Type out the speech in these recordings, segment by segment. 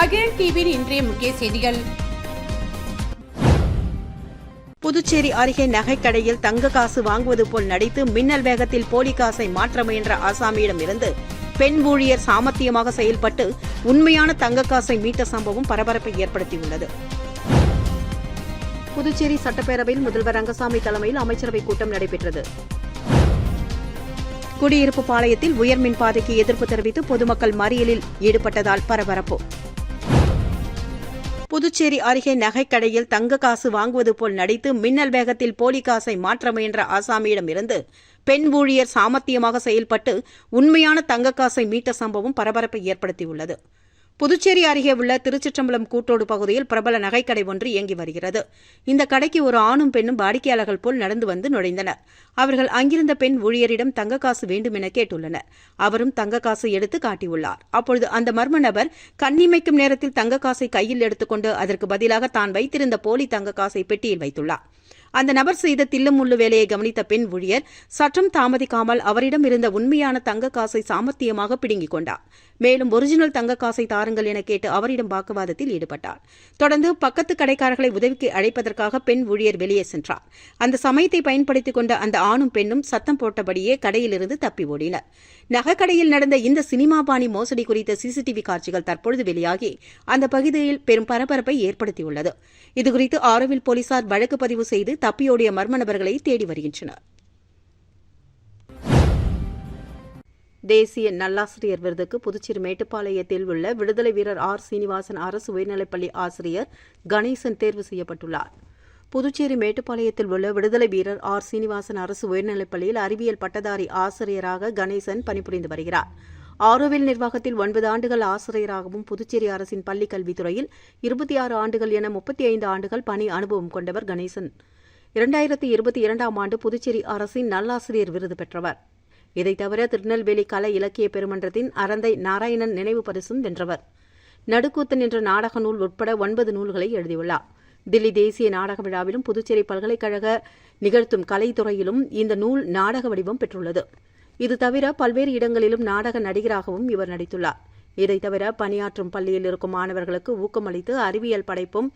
மகிழ் டிவியின் இன்றைய முக்கிய செய்திகள். புதுச்சேரி அருகே நகைக்கடையில் தங்க காசு வாங்குவது போல் நடித்து மின்னல் வேகத்தில் போலி காசை மாற்ற முயன்ற ஆசாமியிடமிருந்து பெண் ஊழியர் சாமர்த்தியமாக செயல்பட்டு உண்மையான தங்க காசை மீட்ட சம்பவம் பரபரப்பை ஏற்படுத்தியுள்ளது. புதுச்சேரி சட்டப்பேரவையில் முதல்வர் ரங்கசாமி தலைமையில் அமைச்சரவைக் கூட்டம் நடைபெற்றது. குடியிருப்பு பாளையத்தில் உயர்மின் பாதைக்கு எதிர்ப்பு தெரிவித்து பொதுமக்கள் மறியலில் ஈடுபட்டதால் பரபரப்பு. புதுச்சேரி அருகே நகைக்கடையில் தங்க காசு வாங்குவது போல் நடித்து மின்னல் வேகத்தில் போலி காசை மாற்ற முயன்ற ஆசாமியிடமிருந்து பெண் ஊழியர் சாமர்த்தியமாக செயல்பட்டு உண்மையான தங்க காசை மீட்ட சம்பவம் பரபரப்பை ஏற்படுத்தியுள்ளது. புதுச்சேரி அருகே உள்ள திருச்சிற்றம்பலம் கூட்டோடு பகுதியில் பிரபல நகைக்கடை ஒன்று இயங்கி வருகிறது. இந்த கடைக்கு ஒரு ஆணும் பெண்ணும் வாடிக்கையாளர்கள் போல் நடந்து வந்து நுழைந்தனர். அவர்கள் அங்கிருந்த பெண் ஊழியரிடம் தங்க காசு வேண்டும் என கேட்டுள்ளனர். அவரும் தங்க காசு எடுத்து காட்டியுள்ளார். அப்பொழுது அந்த மர்ம நபர் கண்ணிமைக்கும் நேரத்தில் தங்க காசை கையில் எடுத்துக்கொண்டு அதற்கு பதிலாக தான் வைத்திருந்த போலி தங்க காசை பெட்டியில் வைத்துள்ளார். அந்த நபர் செய்த தில்லுமுள்ளு வேலையை கவனித்த பெண் ஊழியர் சற்றும் தாமதிக்காமல் அவரிடம் இருந்த உண்மையான தங்க காசை சாமர்த்தியமாக பிடுங்கிக் கொண்டார். மேலும் ஒரிஜினல் தங்க காசை தாருங்கள் என கேட்டு அவரிடம் வாக்குவாதத்தில் ஈடுபட்டார். தொடர்ந்து பக்கத்து கடைக்காரர்களை உதவிக்கு அழைப்பதற்காக பெண் ஊழியர் வெளியே சென்றார். அந்த சமயத்தை பயன்படுத்திக் கொண்ட அந்த ஆணும் பெண்ணும் சத்தம் போட்டபடியே கடையிலிருந்து தப்பி ஓடினர். நகைக்கடையில் நடந்த இந்த சினிமா பாணி மோசடி குறித்த சிசிடிவி காட்சிகள் தற்பொழுது வெளியாகி அந்த பகுதியில் பெரும் பரபரப்பை ஏற்படுத்தியுள்ளது. இதுகுறித்து ஆரோவில் போலீசார் வழக்கு பதிவு செய்து தப்பியோடிய மர்ம நபர்களை தேடி வருகின்றனர். தேசிய நல்லாசிரியர் விருதுக்கு புதுச்சேரி மேட்டுப்பாளையத்தில் உள்ள விடுதலை வீரர் ஆர் சீனிவாசன் அரசு உயர்நிலைப்பள்ளி ஆசிரியர் கணேசன் தேர்வு செய்யப்பட்டுள்ளார். புதுச்சேரி மேட்டுப்பாளையத்தில் உள்ள விடுதலை வீரர் ஆர் சீனிவாசன் அரசு உயர்நிலைப்பள்ளியில் அறிவியல் பட்டதாரி ஆசிரியராக கணேசன் பணிபுரிந்து வருகிறார். ஆரோவில் நிர்வாகத்தில் 9 ஆண்டுகள் ஆசிரியராகவும் புதுச்சேரி அரசின் பள்ளிக் கல்வித்துறையில் 26 ஆண்டுகள் என 35 ஆண்டுகள் பணி அனுபவம் கொண்டவர் கணேசன். 2022ஆம் ஆண்டு புதுச்சேரி அரசின் நல்லாசிரியர் விருது பெற்றவர். இதைத் தவிர திருநெல்வேலி கலை இலக்கிய பெருமன்றத்தின் அரந்தை நாராயணன் நினைவு பரிசும் வென்றவர். நடுக்கூத்தன் என்ற நாடக நூல் உட்பட 9 நூல்களை எழுதியுள்ளார். தில்லி தேசிய நாடக விழாவிலும் புதுச்சேரி பல்கலைக்கழக நிகழ்த்தும் கலைத்துறையிலும் இந்த நூல் நாடக வடிவம் பெற்றுள்ளது. இது தவிர பல்வேறு இடங்களிலும் நாடக நடிகராகவும் இவர் நடித்துள்ளார். இதைத் தவிர பணியாற்றும் பள்ளியில் இருக்கும் மாணவர்களுக்கு ஊக்கமளித்து அறிவியல் படைப்பும்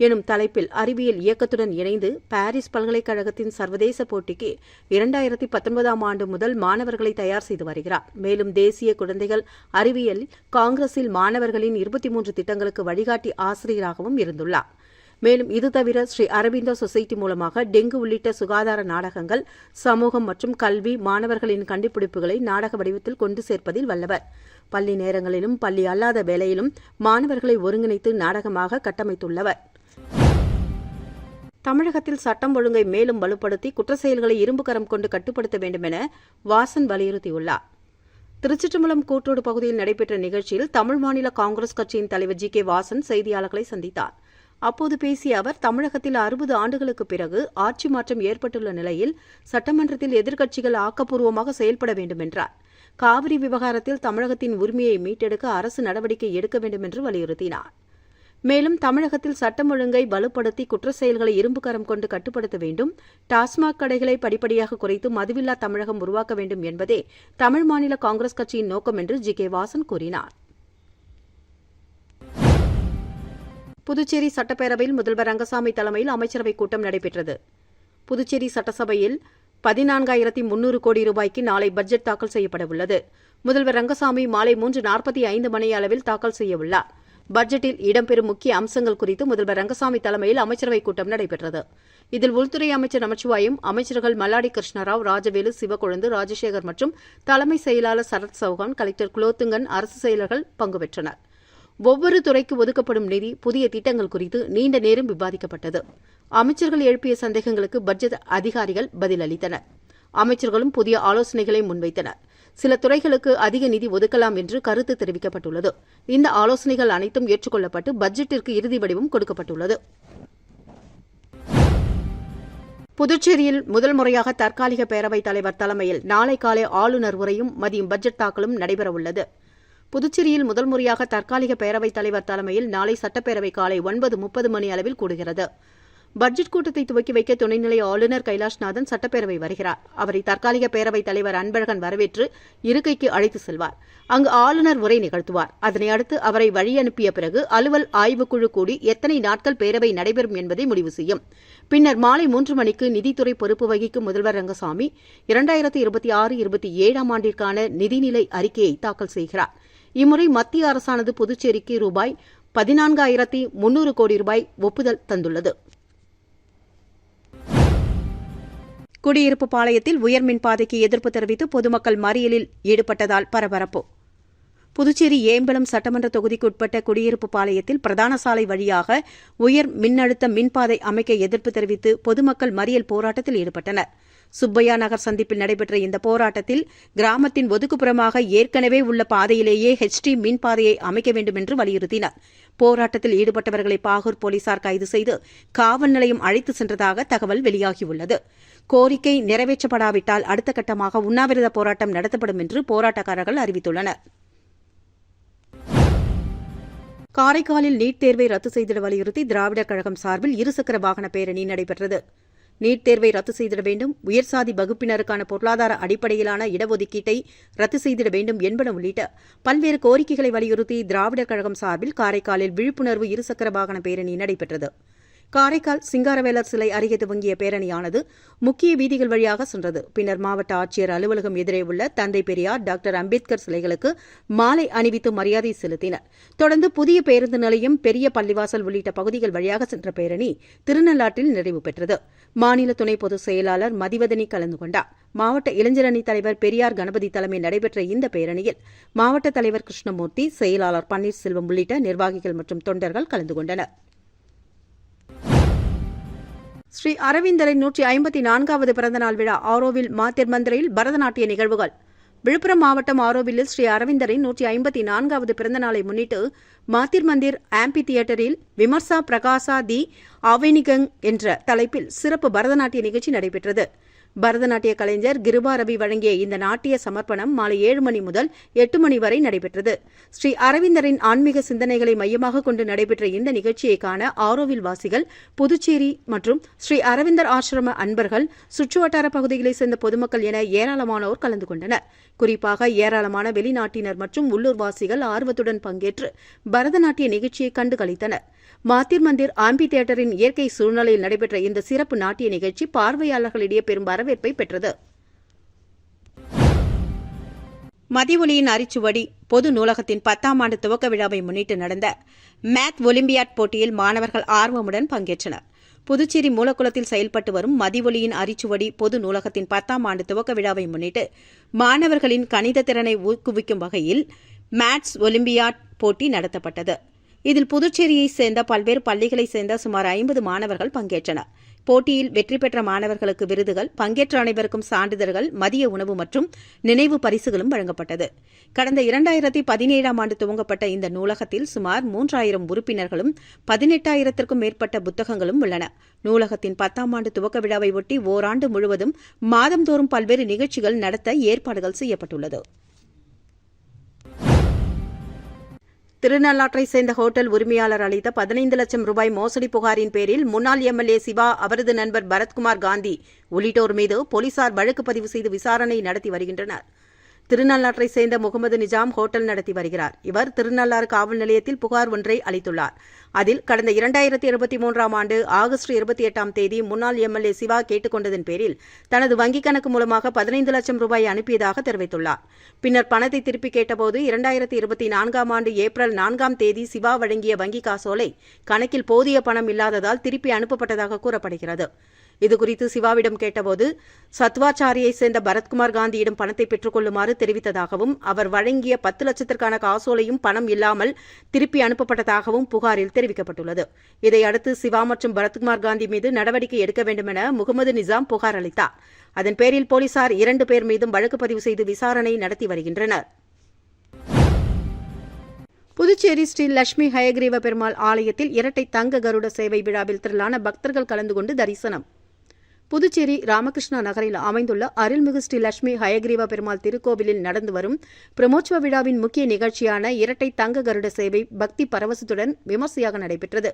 எனும் தலைப்பில் அறிவியல் இயக்கத்துடன் இணைந்து பாரிஸ் பல்கலைக்கழகத்தின் சர்வதேச போட்டிக்கு 2019ஆம் ஆண்டு முதல் மாணவர்களை தயார் செய்து வருகிறார். மேலும் தேசிய குழந்தைகள் அறிவியல் காங்கிரஸில் மாணவர்களின் 23 திட்டங்களுக்கு வழிகாட்டி ஆசிரியராகவும் இருந்துள்ளார். மேலும் இது தவிர ஸ்ரீ அரவிந்தோ சொசைட்டி மூலமாக டெங்கு உள்ளிட்ட சுகாதார நாடகங்கள், சமூகம் மற்றும் கல்வி, மாணவர்களின் கண்டுபிடிப்புகளை நாடக வடிவத்தில் கொண்டு சேர்ப்பதில் வல்லவர். பள்ளி நேரங்களிலும் பள்ளி அல்லாத வேளையிலும் மாணவர்களை ஒருங்கிணைத்து நாடகமாக கட்டமைத்துள்ளவர். தமிழகத்தில் சட்டம் ஒழுங்கை மேலும் வலுப்படுத்தி குற்ற செயல்களை இரும்பு கரம் கொண்டு கட்டுப்படுத்த வேண்டும் என வாசன் வலியுறுத்தியுள்ளார். திருச்சிற்றம்பலம் கூட்டோடு பகுதியில் நடைபெற்ற நிகழ்ச்சியில் தமிழ் மாநில காங்கிரஸ் கட்சியின் தலைவர் ஜி. கே. வாசன் செய்தியாளர்களை சந்தித்தார். அப்போது பேசிய அவர், தமிழகத்தில் 60 ஆண்டுகளுக்கு பிறகு ஆட்சி மாற்றம் ஏற்பட்டுள்ள நிலையில் சட்டமன்றத்தில் எதிர்க்கட்சிகள் ஆக்கப்பூர்வமாக செயல்பட வேண்டும் என்றார். காவிரி விவகாரத்தில் தமிழகத்தின் உரிமையை மீட்டெடுக்க அரசு நடவடிக்கை எடுக்க வேண்டும் என்று வலியுறுத்தினார். மேலும் தமிழகத்தில் சட்டம் ஒழுங்கை வலுப்படுத்தி குற்ற செயல்களை இரும்பு கரம் கொண்டு கட்டுப்படுத்த வேண்டும், டாஸ்மாக் கடைகளை படிப்படியாக குறைத்து மதுவில்லா தமிழகம் உருவாக்க வேண்டும் என்பதே தமிழ் மாநில காங்கிரஸ் கட்சியின் நோக்கம் என்று ஜி. கே. வாசன் கூறினார். புதுச்சேரி சட்டப்பேரவையில் முதல்வர் ரங்கசாமி தலைமையில் அமைச்சரவைக் கூட்டம் நடைபெற்றது. புதுச்சேரி சட்டசபையில் 14,300 கோடி ரூபாய்க்கு நாளை பட்ஜெட் தாக்கல் செய்யப்பட உள்ளது. முதல்வர் ரங்கசாமி மாலை 3:45 மணி அளவில் தாக்கல் செய்யவுள்ளார். பட்ஜெட்டில் இடம்பெறும் முக்கிய அம்சங்கள் குறித்து முதல்வர் ரங்கசாமி தலைமையில் அமைச்சரவைக் கூட்டம் நடைபெற்றது. இதில் உள்துறை அமைச்சர் நமச்சிவாயம், அமைச்சர்கள் மல்லாடி கிருஷ்ணராவ், ராஜவேலு, சிவக்கொழுந்து, ராஜசேகர் மற்றும் தலைமை செயலாளர் சரத் சௌகான், கலெக்டர் குலோத்துங்கன், அரசு செயலர்கள் பங்கு பெற்றனர். ஒவ்வொரு துறைக்கு ஒதுக்கப்படும் நிதி, புதிய திட்டங்கள் குறித்து நீண்ட நேரம் விவாதிக்கப்பட்டது. அமைச்சர்கள் எழுப்பிய சந்தேகங்களுக்கு பட்ஜெட் அதிகாரிகள் பதிலளித்தனர். அமைச்சர்களும் புதிய ஆலோசனைகளை முன்வைத்தனர். சில துறைகளுக்கு அதிக நிதி ஒதுக்கலாம் என்று கருத்து தெரிவிக்கப்பட்டுள்ளது. இந்த ஆலோசனைகள் அனைத்தும் ஏற்றுக்கொள்ளப்பட்டு பட்ஜெட்டிற்கு இறுதி வடிவம் கொடுக்கப்பட்டுள்ளது. புதுச்சேரியில் முதல் முறையாக தற்காலிக பேரவைத் தலைவர் தலைமையில் நாளை காலை ஆளுநர் உரையும் மதியம் பட்ஜெட் தாக்கலும் நடைபெறவுள்ளது. புதுச்சேரியில் முதல் முறையாக தற்காலிக பேரவைத் தலைவர் தலைமையில் நாளை சட்டப்பேரவை காலை 9:30 மணி அளவில் கூடுகிறது. பட்ஜெட் கூட்டத்தை துவக்கி வைக்க துணைநிலை ஆளுநர் கைலாஷ்நாதன் சட்டப்பேரவை வருகிறார். அவரை தற்காலிக பேரவைத் தலைவர் அன்பழகன் வரவேற்று இருக்கைக்கு அழைத்து செல்வார். அங்கு ஆளுநர் உரை நிகழ்த்துவார். அதனை அடுத்து அவரை வழி அனுப்பிய பிறகு அலுவல் ஆய்வுக்குழு கூடி எத்தனை நாட்கள் பேரவை நடைபெறும் என்பதை முடிவு செய்யும். பின்னர் மாலை 3 மணிக்கு நிதித்துறை பொறுப்பு வகிக்கும் முதல்வர் ரங்கசாமி 2026-27 ஆண்டிற்கான நிதிநிலை அறிக்கையை தாக்கல் செய்கிறார். இம்முறை மத்திய அரசானது புதுச்சேரிக்கு ரூபாய் 14,300 கோடி ரூபாய் ஒப்புதல் தந்துள்ளது. குடியிருப்பு பாளையத்தில் உயர்மின் பாதைக்கு எதிர்ப்பு தெரிவித்து பொதுமக்கள் மறியலில் ஈடுபட்டதால் பரபரப்பு. புதுச்சேரி ஏம்பலம் சட்டமன்ற தொகுதிக்குட்பட்ட குடியிருப்பு பாளையத்தில் பிரதான சாலை வழியாக உயர் மின்னழுத்த மின்பாதை அமைக்க எதிர்ப்பு தெரிவித்து பொதுமக்கள் மறியல் போராட்டத்தில் ஈடுபட்டனர். சுப்பையா நகர் சந்திப்பில் நடைபெற்ற இந்த போராட்டத்தில் கிராமத்தின் ஒதுக்குப்புறமாக ஏற்கனவே உள்ள பாதையிலேயே HT மின்பாதையை அமைக்க வேண்டும் என்று வலியுறுத்தினர். போராட்டத்தில் ஈடுபட்டவர்களை பாகூர் போலீசார் கைது செய்து காவல் நிலையம் அழைத்து சென்றதாக தகவல் வெளியாகியுள்ளது. கோரிக்கை நிறைவேற்றப்படாவிட்டால் அடுத்த கட்டமாக உண்ணாவிரத போராட்டம் நடத்தப்படும் என்று போராட்டக்காரர்கள் அறிவித்துள்ளனர். காரைக்காலில் நீட் தேர்வை ரத்து செய்திட வலியுறுத்தி திராவிடர் கழகம் சார்பில் இருசக்கர வாகன பேரணி நடைபெற்றது. நீட் தேர்வை ரத்து செய்திட வேண்டும், உயர்சாதி வகுப்பினருக்கான பொருளாதார அடிப்படையிலான இடஒதுக்கீட்டை ரத்து செய்திட வேண்டும் என்பன உள்ளிட்ட பல்வேறு கோரிக்கைகளை வலியுறுத்தி திராவிடர் கழகம் சார்பில் காரைக்காலில் விழிப்புணர்வு இருசக்கர வாகன பேரணி நடைபெற்றது. காரைக்கால் சிங்காரவேலர் சிலை அருகே துவங்கிய பேரணியானது முக்கிய வீதிகள் வழியாக சென்றது. பின்னர் மாவட்ட ஆட்சியர் அலுவலகம் எதிரே உள்ள தந்தை பெரியார், டாக்டர் அம்பேத்கர் சிலைகளுக்கு மாலை அணிவித்து மரியாதை செலுத்தினர். தொடர்ந்து புதிய பேருந்து நிலையம், பெரிய பள்ளிவாசல் உள்ளிட்ட பகுதிகள் வழியாக சென்ற பேரணி திருநள்ளாற்றில் நிறைவு பெற்றது. மாநில துணை பொதுச் செயலாளர் மதிவதனி கலந்து கொண்டார். மாவட்ட இளைஞரணி தலைவர் பெரியார் கணபதி தலைமை நடைபெற்ற இந்த பேரணியில் மாவட்ட தலைவர் கிருஷ்ணமூர்த்தி, செயலாளர் பன்னீர்செல்வம் உள்ளிட்ட நிர்வாகிகள் மற்றும் தொண்டர்கள் கலந்து கொண்டனர். ஸ்ரீ அரவிந்தரின் 154வது பிறந்தநாள் விழா ஆரோவில் மாத்திர்மந்திரில் பரதநாட்டிய நிகழ்வுகள். விழுப்புரம் மாவட்டம் ஆரோவிலில் ஸ்ரீ அரவிந்தரின் 154வது பிறந்தநாளை முன்னிட்டு மாத்திர்மந்திர் ஆம்பி தியேட்டரில் விமர்சா பிரகாசா தி ஆவேனிகங் என்ற தலைப்பில் சிறப்பு பரதநாட்டிய நிகழ்ச்சி நடைபெற்றது. பரதநாட்டிய கலைஞர் கிருபா ரவி வழங்கிய இந்த நாட்டிய சமர்ப்பணம் மாலை 7 மணி முதல் 8 மணி வரை நடைபெற்றது. ஸ்ரீ அரவிந்தரின் ஆன்மீக சிந்தனைகளை மையமாக கொண்டு நடைபெற்ற இந்த நிகழ்ச்சியை காண ஆரோவில் வாசிகள், புதுச்சேரி மற்றும் ஸ்ரீ அரவிந்தர் ஆசிரம அன்பர்கள், சுற்றுவட்டார பகுதிகளைச் சேர்ந்த பொதுமக்கள் என ஏராளமானோர் கலந்து கொண்டனர். குறிப்பாக ஏராளமான வெளிநாட்டினர் மற்றும் உள்ளூர்வாசிகள் ஆர்வத்துடன் பங்கேற்று பரதநாட்டிய நிகழ்ச்சியை கண்டு களித்தனர். மாத்திர்மந்திர் ஆம்பி தியேட்டரின் இயற்கை சூழ்நிலையில் நடைபெற்ற இந்த சிறப்பு நாட்டிய நிகழ்ச்சி பார்வையாளர்களிடையே பெரும் வரவேற்பை பெற்றது. மதிவொலியின் அரிச்சுவடி பொது நூலகத்தின் 10ஆம் ஆண்டு துவக்க விழாவை முன்னிட்டு நடந்த மேத் ஒலிம்பியாட் போட்டியில் மாணவர்கள் ஆர்வமுடன் பங்கேற்றனர். புதுச்சேரி மூலக்குளத்தில் செயல்பட்டு வரும் மதிவொலியின் அரிச்சுவடி பொது நூலகத்தின் 10ஆம் ஆண்டு துவக்க விழாவை முன்னிட்டு மாணவர்களின் கணித திறனை ஊக்குவிக்கும் வகையில் மேத்ஸ் ஒலிம்பியாட் போட்டி நடத்தப்பட்டது. இதில் புதுச்சேரியைச் சேர்ந்த பல்வேறு பள்ளிகளைச் சேர்ந்த சுமார் 50 மாணவர்கள் பங்கேற்றனர். போட்டியில் வெற்றி பெற்ற மாணவர்களுக்கு விருதுகள், பங்கேற்ற அனைவருக்கும் சான்றிதழ்கள், மதிய உணவு மற்றும் நினைவு பரிசுகளும் வழங்கப்பட்டது. கடந்த 2017ஆம் ஆண்டு துவங்கப்பட்ட இந்த நூலகத்தில் சுமார் 3000 உறுப்பினர்களும் 18,000க்கும் மேற்பட்ட புத்தகங்களும் உள்ளன. நூலகத்தின் 10ஆம் ஆண்டு துவக்க விழாவை ஒட்டி ஓராண்டு முழுவதும் மாதந்தோறும் பல்வேறு நிகழ்ச்சிகள் நடத்த ஏற்பாடுகள் செய்யப்பட்டுள்ளது. திருநள்ளாற்றைச் சேர்ந்த ஹோட்டல் உரிமையாளர் அளித்த 15 லட்சம் ரூபாய் மோசடி புகாரின் பேரில் முன்னாள் MLA சிவா, அவரது நண்பர் பரத்குமார் காந்தி உள்ளிட்டோர் மீது போலீசார் வழக்கு பதிவு செய்து விசாரணை நடத்தி வருகின்றனர். திருநள்ளாற்றைச் சேர்ந்த முகமது நிஜாம் ஹோட்டல் நடத்தி வருகிறார். இவர் திருநள்ளாறு காவல் நிலையத்தில் புகார் ஒன்றை அளித்துள்ளார். அதில் கடந்த 2023ஆம் ஆண்டு ஆகஸ்ட் 28ஆம் தேதி முன்னாள் MLA சிவா கேட்டுக் கொண்டதன் பேரில் தனது வங்கிக் கணக்கு மூலமாக 15 லட்சம் ரூபாய் அனுப்பியதாக தெரிவித்துள்ளார். பின்னர் பணத்தை திருப்பி கேட்டபோது 2024ஆம் ஆண்டு ஏப்ரல் 4ஆம் தேதி சிவா வழங்கிய வங்கி காசோலை கணக்கில் போதிய பணம் இல்லாததால் திருப்பி அனுப்பப்பட்டதாக கூறப்படுகிறது. இதுகுறித்து சிவாவிடம் கேட்டபோது சத்வாச்சாரியைச் சேர்ந்த பரத்குமார் காந்தியிடம் பணத்தை பெற்றுக் கொள்ளுமாறு தெரிவித்ததாகவும், அவர் வழங்கிய 10 லட்சத்திற்கான காசோலையும் பணம் இல்லாமல் திருப்பி அனுப்பப்பட்டதாகவும் புகாரில் தெரிவிக்கப்பட்டுள்ளது. இதையடுத்து சிவா மற்றும் பரத்குமார் காந்தி மீது நடவடிக்கை எடுக்க வேண்டும் என முகமது நிஜாம் புகார் அளித்தார். அதன் பேரில் போலீசார் 2 பேர் மீதும் வழக்கு பதிவு செய்து விசாரணை நடத்தி வருகின்றனர். புதுச்சேரி ஸ்ரீ லட்சுமி ஹயக்ரீவ பெருமாள் ஆலயத்தில் இரட்டை தங்க கருட சேவை விழாவில் திரளான பக்தர்கள் கலந்து கொண்டு தரிசனம். புதுச்சேரி ராமகிருஷ்ணா நகரில் அமைந்துள்ள அருள்மிகு ஸ்ரீ லட்சுமி ஹயக்ரீவ பெருமாள் திருக்கோவிலில் நடந்து வரும் பிரமோற்சவ விழாவின் முக்கிய நிகழ்ச்சியான இரட்டை தங்க கருட சேவை பக்தி பரவசத்துடன் விமர்சையாக நடைபெற்றது.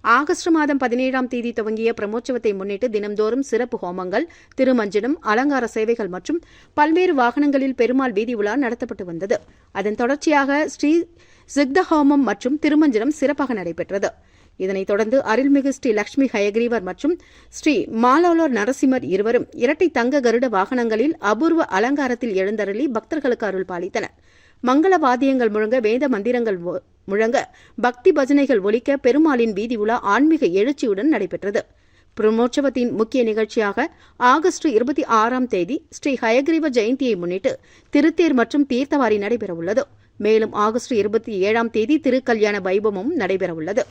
ஆகஸ்ட் மாதம் 17ஆம் தேதி துவங்கிய பிரம்மோற்சவத்தை முன்னிட்டு தினம்தோறும் சிறப்பு ஹோமங்கள், திருமஞ்சனம், அலங்கார சேவைகள் மற்றும் பல்வேறு வாகனங்களில் பெருமாள் வீதி உலா நடத்தப்பட்டு வந்தது. அதன் தொடர்ச்சியாக ஸ்ரீ சிக்த ஹோமம் மற்றும் திருமஞ்சனம் சிறப்பாக நடைபெற்றது. இதனைத் தொடர்ந்து அருள்மிகு ஸ்ரீ லட்சுமி ஹயக்ரீவர் மற்றும் ஸ்ரீ மாலோலர் நரசிம்மர் இருவரும் இரட்டை தங்க கருட வாகனங்களில் அபூர்வ அலங்காரத்தில் எழுந்தருளி பக்தர்களுக்கு அருள் பாலித்தனர். மங்கள வாத்தியங்கள் முழங்க, வேத மந்திரங்கள் முழங்க, பக்தி பஜனைகள் ஒலிக்க பெருமாளின் வீதி உலா ஆன்மீக எழுச்சியுடன் நடைபெற்றது. பிரம்மோற்சவத்தின் முக்கிய நிகழ்ச்சியாக ஆகஸ்ட் 26ஆம் தேதி ஸ்ரீ ஹயக்ரீவ ஜெயந்தியை முன்னிட்டு திருத்தேர் மற்றும் தீர்த்தவாரி நடைபெறவுள்ளது. மேலும் ஆகஸ்ட் 27ஆம் தேதி திருக்கல்யாண வைபவமும் நடைபெறவுள்ளது.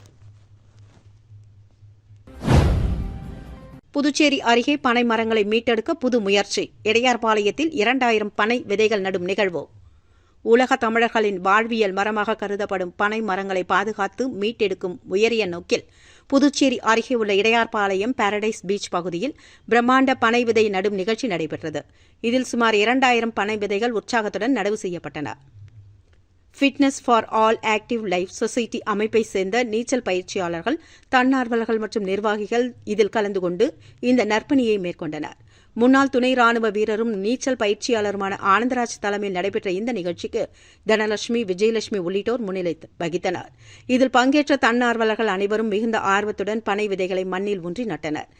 புதுச்சேரி அருகே பனை மரங்களை மீட்டெடுக்க புது முயற்சி. இடையார்பாளையத்தில் 2000 பனை விதைகள் நடும் நிகழ்வு. உலக தமிழர்களின் வாழ்வியல் மரமாக கருதப்படும் பனை மரங்களை பாதுகாத்து மீட்டெடுக்கும் உயரிய நோக்கில் புதுச்சேரி அருகே உள்ள இடையார்பாளையம் பாரடைஸ் பீச் பகுதியில் பிரம்மாண்ட பனை விதை நடும் நிகழ்ச்சி நடைபெற்றது. இதில் சுமார் 2000 பனை விதைகள் உற்சாகத்துடன் நடவு செய்யப்பட்டன. Fitness for all active life society அமைப்பை சேர்ந்த நீச்சல் பயிற்சியாளர்கள், தன்னார்வலர்கள் மற்றும் நிர்வாகிகள் இதில் கலந்து கொண்டு இந்த நற்பணியை மேற்கொண்டனர். முன்னாள் துணை ராணுவ வீரரும் நீச்சல் பயிற்சியாளருமான ஆனந்தராஜ் தலைமையில் நடைபெற்ற இந்த நிகழ்ச்சிக்கு தனலட்சுமி, விஜயலட்சுமி உள்ளிட்டோர் முன்னிலை வகித்தனர். இதில் பங்கேற்ற தன்னார்வலர்கள் அனைவரும் மிகுந்த ஆர்வத்துடன் பனை விதைகளை மண்ணில் ஊன்றி நட்டனர்.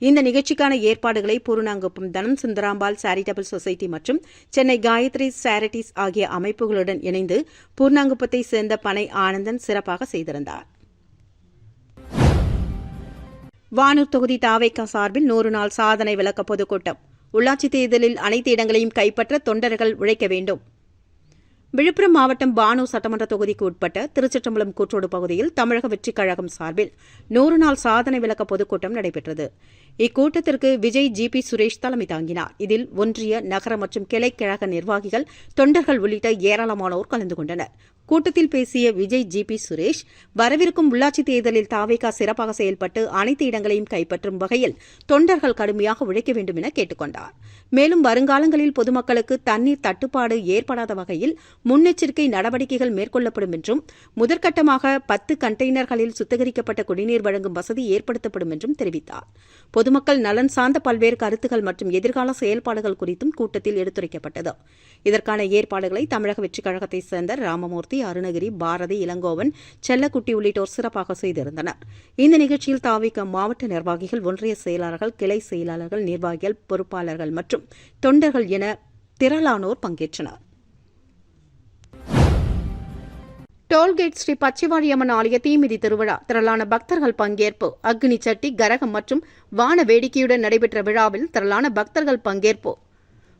இந்த நிகழ்ச்சிக்கான ஏற்பாடுகளை பூர்ணாங்குப்பம் தனம் சுந்தராம்பாள் சாரிட்டபிள் சொசைட்டி மற்றும் சென்னை காயத்ரி சாரிட்டிஸ் ஆகிய அமைப்புகளுடன் இணைந்து பூர்ணாங்குப்பத்தை சேர்ந்த பனை ஆனந்தன் சிறப்பாக செய்திருந்தார். வானூர் தொகுதி தாவேகா சார்பில் 100 நாள் சாதனை விளக்க பொதுக்கூட்டம். உள்ளாட்சித் தேர்தலில் அனைத்து இடங்களையும் கைப்பற்ற தொண்டர்கள் உழைக்க வேண்டும். விழுப்புரம் மாவட்டம் வானூர் சட்டமன்ற தொகுதிக்கு உட்பட்ட திருச்சிற்றம்பலம் கூற்றோடு பகுதியில் தமிழக வெற்றிக் கழகம் சார்பில் 100 நாள் சாதனை விளக்க பொதுக்கூட்டம் நடைபெற்றது. இக்கூட்டத்திற்கு விஜய் ஜி.பி. சுரேஷ் தலைமை தாங்கினார். இதில் ஒன்றிய, நகர மற்றும் கிளை கழக நிர்வாகிகள், தொண்டர்கள் உள்ளிட்ட ஏராளமானோர் கலந்து கொண்டனர். கூட்டத்தில் பேசிய விஜய் ஜி.பி. சுரேஷ், வரவிருக்கும் உள்ளாட்சித் தேர்தலில் தாவேகா சிறப்பாக செயல்பட்டு அனைத்து இடங்களையும் கைப்பற்றும் வகையில் தொண்டர்கள் கடுமையாக உழைக்க வேண்டும் என கேட்டுக் கொண்டார். மேலும் வருங்காலங்களில் பொதுமக்களுக்கு தண்ணீர் தட்டுப்பாடு ஏற்படாத வகையில் முன்னெச்சரிக்கை நடவடிக்கைகள் மேற்கொள்ளப்படும் என்றும், முதற்கட்டமாக 10 கண்டெய்னர்களில் சுத்திகரிக்கப்பட்ட குடிநீர் வழங்கும் வசதி ஏற்படுத்தப்படும் என்றும் தெரிவித்தார். பொதுமக்கள் நலன் சார்ந்த பல்வேறு கருத்துகள் மற்றும் எதிர்கால செயல்பாடுகள் குறித்தும் கூட்டத்தில் எடுத்துரைக்கப்பட்டது. இதற்கான ஏற்பாடுகளை தமிழக வெற்றிக் கழகத்தைச் சேர்ந்த ராமமூர்த்தி, அருணகிரி, பாரதி, இளங்கோவன், செல்லக்குட்டி உள்ளிட்டோர் சிறப்பாக செய்திருந்தனர். இந்த நிகழ்ச்சியில் தாவேகா மாவட்ட நிர்வாகிகள், ஒன்றிய செயலாளர்கள், கிளை செயலாளர்கள், நிர்வாகிகள், பொறுப்பாளர்கள் மற்றும் தொண்டர்கள் என திரளானோர் பங்கேற்றனர். டோல்கேட் ஸ்ரீ பச்சைவாழியம்மன் ஆலய தீமிதி திருவிழா. திரளான பக்தர்கள் பங்கேற்பு. அக்னி சட்டி, கரகம் மற்றும் வான வேடிக்கையுடன் நடைபெற்ற விழாவில் திரளான பக்தர்கள் பங்கேற்பு.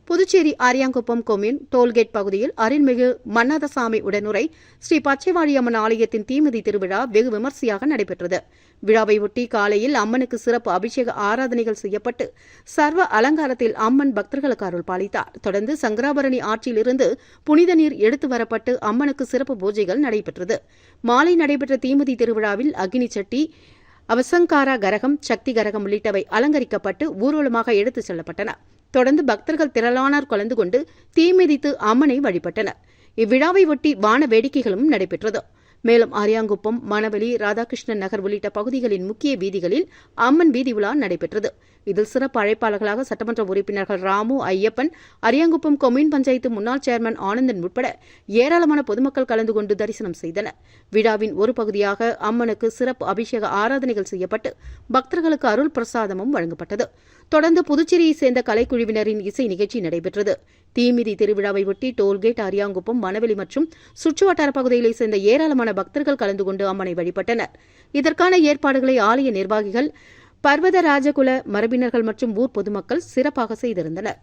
புதுச்சேரி அரியாங்குப்பம் கொம்யூன் டோல்கேட் பகுதியில் அருள்மிகு மன்னாதசாமி உடனுரை ஸ்ரீ பச்சைவாழியம்மன் ஆலயத்தின் தீமிதி திருவிழா வெகு விமர்சையாக நடைபெற்றது. விழாவையொட்டி காலையில் அம்மனுக்கு சிறப்பு அபிஷேக ஆராதனைகள் செய்யப்பட்டு சர்வ அலங்காரத்தில் அம்மன் பக்தர்களுக்கு அருள் பாலித்தார். தொடர்ந்து சங்கராபரணி ஆற்றிலிருந்து புனித நீர் எடுத்து வரப்பட்டு அம்மனுக்கு சிறப்பு பூஜைகள் நடைபெற்றது. மாலை நடைபெற்ற தீமிதி திருவிழாவில் அக்னி சட்டி, அவசங்கார கரகம், சக்தி கரகம் உள்ளிட்டவை அலங்கரிக்கப்பட்டு ஊர்வலமாக எடுத்துச் செல்லப்பட்டன. தொடர்ந்து பக்தர்கள் திரளானோர் கலந்து கொண்டு தீமிதித்து அம்மனை வழிபட்டனர். இவ்விழாவை ஒட்டி வான வேடிக்கைகளும் நடைபெற்றது. மேலும் அரியாங்குப்பம், மணவெளி, ராதாகிருஷ்ணன் நகர் உள்ளிட்ட பகுதிகளின் முக்கிய வீதிகளில் அம்மன் வீதி உலா நடைபெற்றது. இதில் சிறப்பு அழைப்பாளர்களாக சட்டமன்ற உறுப்பினர்கள் ராமு, ஐயப்பன், அரியாங்குப்பம் கொம்யூன் பஞ்சாயத்து முன்னாள் சேர்மன் ஆனந்தன் உட்பட ஏராளமான பொதுமக்கள் கலந்து கொண்டு தரிசனம் செய்தனர். விழாவின் ஒரு பகுதியாக அம்மனுக்கு சிறப்பு அபிஷேக ஆராதனைகள் செய்யப்பட்டு பக்தர்களுக்கு அருள் பிரசாதமும் வழங்கப்பட்டது. தொடர்ந்து புதுச்சேரியை சேர்ந்த கலைக்குழுவினரின் இசை நிகழ்ச்சி நடைபெற்றது. தீமிதி திருவிழாவை ஒட்டி டோல்கேட், அரியாங்குப்பம், மணவெளி மற்றும் சுற்றுவட்டார பகுதிகளைச் சேர்ந்த ஏராளமான பக்தர்கள் கலந்து கொண்டு அம்மனை வழிபட்டனர். இதற்கான ஏற்பாடுகளை ஆலய நிர்வாகிகள், பர்வத ராஜகுல மரபினர்கள் மற்றும் ஊர் பொதுமக்கள் சிறப்பாக செய்திருந்தனர்.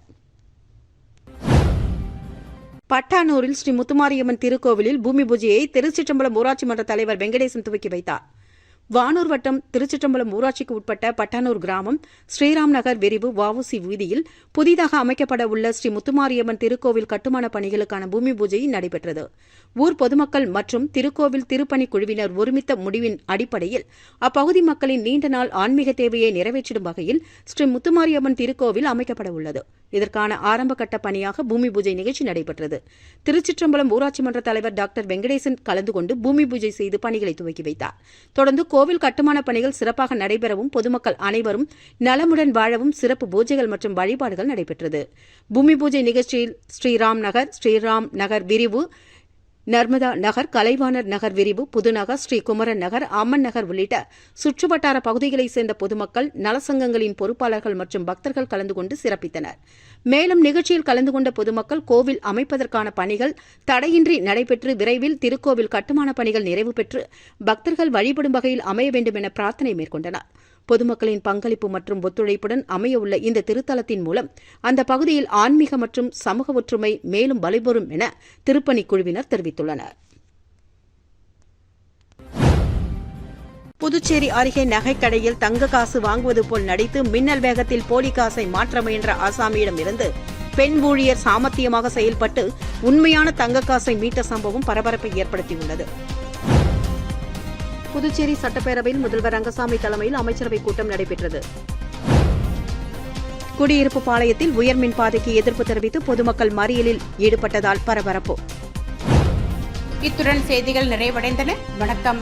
பட்டானூரில் ஸ்ரீ முத்துமாரியம்மன் திருக்கோவிலில் பூமி பூஜையை திருச்சிற்றம்பலம் ஊராட்சி மன்ற தலைவர் வெங்கடேசன் துவக்கி வைத்தார். வானூர் வட்டம் திருச்சிற்றம்பலம் ஊராட்சிக்கு உட்பட்ட பட்டானூர் கிராமம் ஸ்ரீராம் நகர் விரிவு வ.உ.சி. வீதியில் புதிதாக அமைக்கப்பட உள்ள ஸ்ரீ முத்துமாரியம்மன் திருக்கோவில் கட்டுமான பணிகளுக்கான பூமி பூஜை நடைபெற்றது. ஊர் பொதுமக்கள் மற்றும் திருக்கோவில் திருப்பணிக் குழுவினர் ஒருமித்த முடிவின் அடிப்படையில் அப்பகுதி மக்களின் நீண்ட நாள் ஆன்மீக தேவையை நிறைவேற்றிடும் வகையில் ஸ்ரீ முத்துமாரியம்மன் திருக்கோவில் அமைக்கப்பட உள்ளது. இதற்கான ஆரம்ப கட்ட பணியாக பூமி பூஜை நிகழ்ச்சி நடைபெற்றது. திருச்சிற்றம்பலம் ஊராட்சி மன்ற தலைவர் டாக்டர் வெங்கடேசன் கலந்து கொண்டு பூமி பூஜை செய்து பணிகளை துவக்கி வைத்தார். தொடர்ந்து கோவில் கட்டுமான பணிகள் சிறப்பாக நடைபெறவும் பொதுமக்கள் அனைவரும் நலமுடன் வாழவும் சிறப்பு பூஜைகள் மற்றும் வழிபாடுகள் நடைபெற்றது. பூமி பூஜை நிகழ்ச்சியில் ஸ்ரீராம் நகர் விரிவு, நர்மதா நகர், கலைவாணர் நகர் விரிவு, புதுநகர், ஸ்ரீ குமரன் நகர், அம்மன் நகர் உள்ளிட்ட சுற்றுவட்டார பகுதிகளைச் சேர்ந்த பொதுமக்கள், நலசங்கங்களின் பொறுப்பாளர்கள் மற்றும் பக்தர்கள் கலந்து கொண்டு சிறப்பித்தனர். மேலும் நிகழ்ச்சியில் கலந்து கொண்ட பொதுமக்கள் கோவில் அமைப்பதற்கான பணிகள் தடையின்றி நடைபெற்று விரைவில் திருக்கோவில் கட்டுமான பணிகள் நிறைவு பெற்று பக்தர்கள் வழிபடும் வகையில் அமைய வேண்டும் என பிரார்த்தனை மேற்கொண்டனர். பொதுமக்களின் பங்களிப்பு மற்றும் ஒத்துழைப்புடன் அமையவுள்ள இந்த திருத்தலத்தின் மூலம் அந்த பகுதியில் ஆன்மீக மற்றும் சமூக ஒற்றுமை மேலும் வலுப்பெறும் என திருப்பணிக் குழுவினர் தெரிவித்துள்ளனர். புதுச்சேரி அருகே நகைக்கடையில் தங்க காசு வாங்குவது போல் நடித்து மின்னல் வேகத்தில் போலி காசை மாற்ற முயன்ற ஆசாமியிடமிருந்து பெண் ஊழியர் சாமர்த்தியமாக செயல்பட்டு உண்மையான தங்க காசை மீட்ட சம்பவம் பரபரப்பை ஏற்படுத்தியுள்ளது. புதுச்சேரி சட்டப்பேரவையில் முதல்வர் ரங்கசாமி தலைமையில் அமைச்சரவைக் கூட்டம் நடைபெற்றது. குடியிருப்பு பாளையத்தில் உயர்மின் பாதைக்கு எதிர்ப்பு தெரிவித்து பொதுமக்கள் மறியலில் ஈடுபட்டதால் பரபரப்பு. இத்துடன் செய்திகள் நிறைவடைந்தன. வணக்கம்.